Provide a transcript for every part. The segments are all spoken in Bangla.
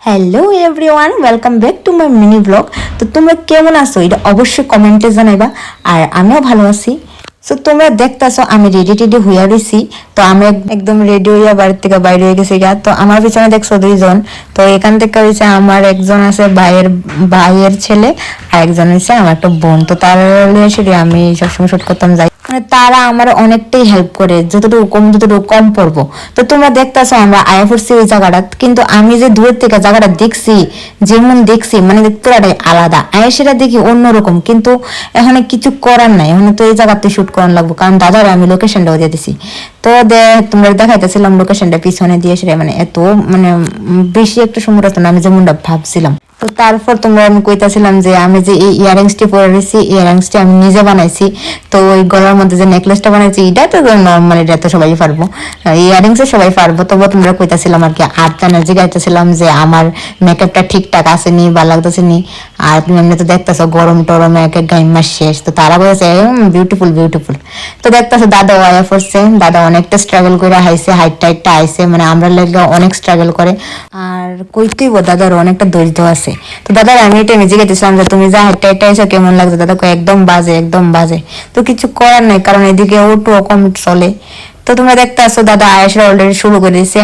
Hello everyone, welcome back to my mini blog. তো তোমরা কেমন আছো এটা অবশ্যই কমেন্টে জানাইবা। আর আমিও ভালো আছি। সো তোমরা দেখতেছো আমি রেডি টেডি হইয়া রয়েছি। তো আমি একদম রেডি হইয়া বাড়ির থেকে বাইরে হয়ে গেছি গা। তো আমার পিছনে দেখছো দুইজন। তো এখান থেকে হয়েছে আমার একজন আছে ভাইয়ের ছেলে, আর একজন হচ্ছে আমার একটা বোন। তো তার রিলেশনে আমি সবসময় শুট করতাম যাই, মানে তারা আমার অনেকটাই হেল্প করে, যতটুকু কম পড়বো। তো তোমরা দেখতেছো আমরা আয়া পড়ছি ওই জায়গাটা, কিন্তু আমি যে দূরের থেকে জায়গাটা দেখছি, যেমন দেখছি মানে পুরাটাই আলাদা। আয়া সেটা দেখি অন্যরকম, কিন্তু এখানে কিছু করার নাই, এখন তো এই জায়গাতে শুট করার লাগবো, কারণ দাদার আমি লোকেশনটাও দিয়ে দিছি। তো তোমরা দেখাইতেছিলাম লোকেশনটা পিছনে দিয়ে, সেটা মানে এত মানে বেশি একটা সুন্দর হতো না আমি যেমনটা ভাবছিলাম। তো তারপর তোমরা আমি কইতাছিলাম যে আমি যে এই ইয়ারিংসটি পরে রয়েছি, ইয়ারিংসটি আমি নিজে বানাইছি। তো ওই গলার মধ্যে যে নেকলেসটা বানাইছি, এটা তো নর্মাল, এটা তো সবাই পারবো, ইয়ারিংসে সবাই পারবো। তবুও তোমরা কইতাছিলাম আর কি, আর তার জিগাইতেছিলাম যে আমার মেকআপটা ঠিকঠাক আসেনি বা লাগতেছেনি। আর তুমি এমনি তো দেখতেছো গরম টরম এক গাইম মাস শেষ, তো তারা বলেছে বিউটিফুল বিউটিফুল। তো দেখতেছো দাদা ওয়া পড়ছে, দাদা অনেকটা স্ট্রাগল করে হাইছে, হাইট টাইটটা আইছে, মানে আমরা লেগে অনেক স্ট্রাগল করে। আর কইতেই দাদার অনেকটা ধৈর্য আছে। তো দাদার আমি এটা নিজে গেছিলাম যে তুমি যা হাইট টাইট আইছো কেমন লাগছে, দাদা একদম বাজে একদম বাজে। তো কিছু করার নাই, কারণ এদিকে ওটু কম চলে। তো তোমরা দেখতে আসো দাদা আয়েশা অলরেডি শুরু করে দিয়েছে।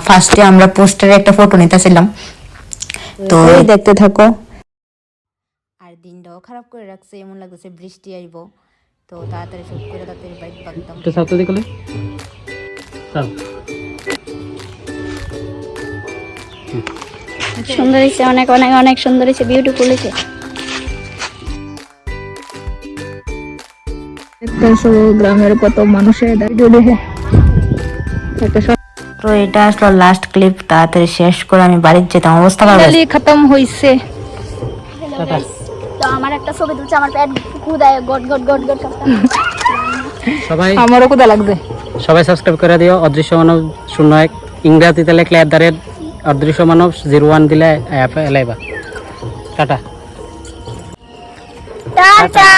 ফার্স্টে আমরা পোস্টারে একটা ফটো নিতেছিলাম, তো দেখতে থাকো। আর দিনটাও খারাপ করে রাখছে, এমন লাগছে বৃষ্টি আইব। তো তাড়াতাড়ি শুট করে তাড়াতাড়ি বাইক বাগতাম। তো সাথে দেখলে সুন্দর হয়েছে, অনেক অনেক অনেক সুন্দর হয়েছে, বিউটিফুল হয়েছে। গ্রামের কত মানুষের তো এটা আসলো লাস্ট ক্লিপ, তাড়াতাড়ি শেষ করে আমি বাড়িতে যেতাম, অবস্থা খারাপ খতম হইছে। তো আমার একটা ছবি তুলছে, আমার পেট কুদায় গট গট গট গট সবাই, আমারও কুদা লাগবে। সবাই সাবস্ক্রাইব করে দিও। অদৃশ্য মানব 01 ইংরেজিতে লিখলে অদৃশ্য মানব 01 দিলে এলাইবা। Tata tata.